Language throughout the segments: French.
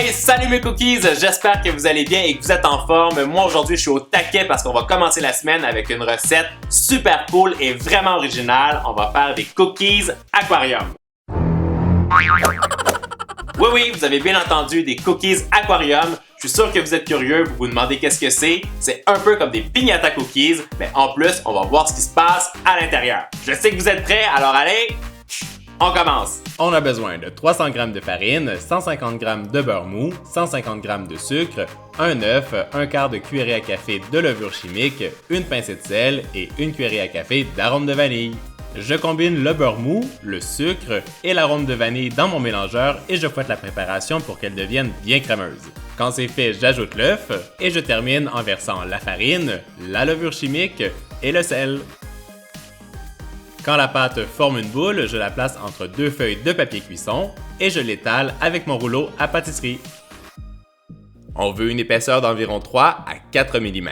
Hey, salut mes cookies! J'espère que vous allez bien et que vous êtes en forme. Moi aujourd'hui je suis au taquet parce qu'on va commencer la semaine avec une recette super cool et vraiment originale. On va faire des cookies aquarium. Oui, vous avez bien entendu, des cookies aquarium. Je suis sûr que vous êtes curieux, vous vous demandez qu'est-ce que c'est. C'est un peu comme des piñata cookies, mais en plus, on va voir ce qui se passe à l'intérieur. Je sais que vous êtes prêts, alors allez, on commence! On a besoin de 300 g de farine, 150 g de beurre mou, 150 g de sucre, un œuf, un quart de cuillerée à café de levure chimique, une pincée de sel et une cuillerée à café d'arôme de vanille. Je combine le beurre mou, le sucre et l'arôme de vanille dans mon mélangeur et je fouette la préparation pour qu'elle devienne bien crémeuse. Quand c'est fait, j'ajoute l'œuf et je termine en versant la farine, la levure chimique et le sel. Quand la pâte forme une boule, je la place entre deux feuilles de papier cuisson et je l'étale avec mon rouleau à pâtisserie. On veut une épaisseur d'environ 3 à 4 mm.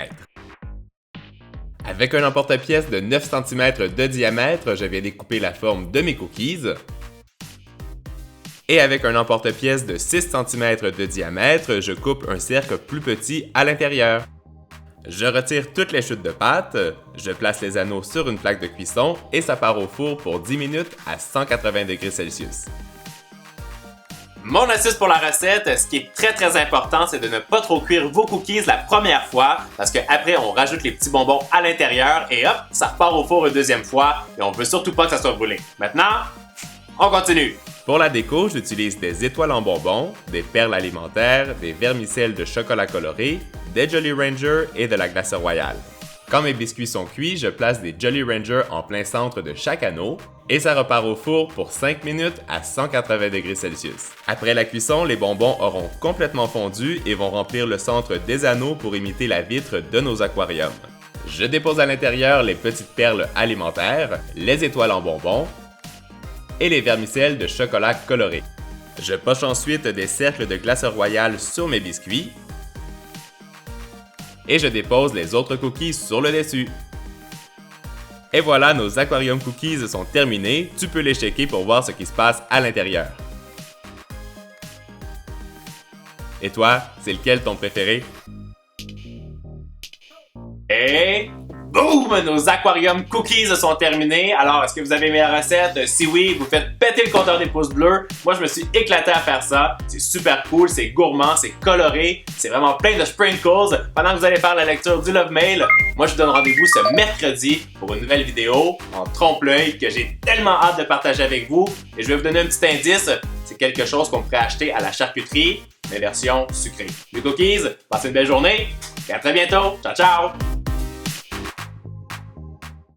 Avec un emporte-pièce de 9 cm de diamètre, je viens découper la forme de mes cookies. Et avec un emporte-pièce de 6 cm de diamètre, je coupe un cercle plus petit à l'intérieur. Je retire toutes les chutes de pâte, je place les anneaux sur une plaque de cuisson et ça part au four pour 10 minutes à 180 degrés Celsius. Mon astuce pour la recette, ce qui est très important, c'est de ne pas trop cuire vos cookies la première fois parce qu'après on rajoute les petits bonbons à l'intérieur et hop, ça repart au four une deuxième fois et on veut surtout pas que ça soit brûlé. Maintenant, on continue! Pour la déco, j'utilise des étoiles en bonbons, des perles alimentaires, des vermicelles de chocolat coloré, des Jolly Rancher et de la glace royale. Quand mes biscuits sont cuits, je place des Jolly Rancher en plein centre de chaque anneau et ça repart au four pour 5 minutes à 180 degrés Celsius. Après la cuisson, les bonbons auront complètement fondu et vont remplir le centre des anneaux pour imiter la vitre de nos aquariums. Je dépose à l'intérieur les petites perles alimentaires, les étoiles en bonbons et les vermicelles de chocolat coloré. Je poche ensuite des cercles de glace royale sur mes biscuits et je dépose les autres cookies sur le dessus. Et voilà, nos aquarium cookies sont terminés, tu peux les checker pour voir ce qui se passe à l'intérieur. Et toi, c'est lequel ton préféré? Et boum! Nos aquarium cookies sont terminés. Alors, est-ce que vous avez aimé la recette? Si oui, vous faites péter le compteur des pouces bleus. Moi, je me suis éclaté à faire ça. C'est super cool, c'est gourmand, c'est coloré, c'est vraiment plein de sprinkles. Pendant que vous allez faire la lecture du Love Mail, moi, je vous donne rendez-vous ce mercredi pour une nouvelle vidéo en trompe-l'œil que j'ai tellement hâte de partager avec vous. Et je vais vous donner un petit indice. C'est quelque chose qu'on pourrait acheter à la charcuterie, mais version sucrée. Les cookies, passez une belle journée et à très bientôt. Ciao, ciao!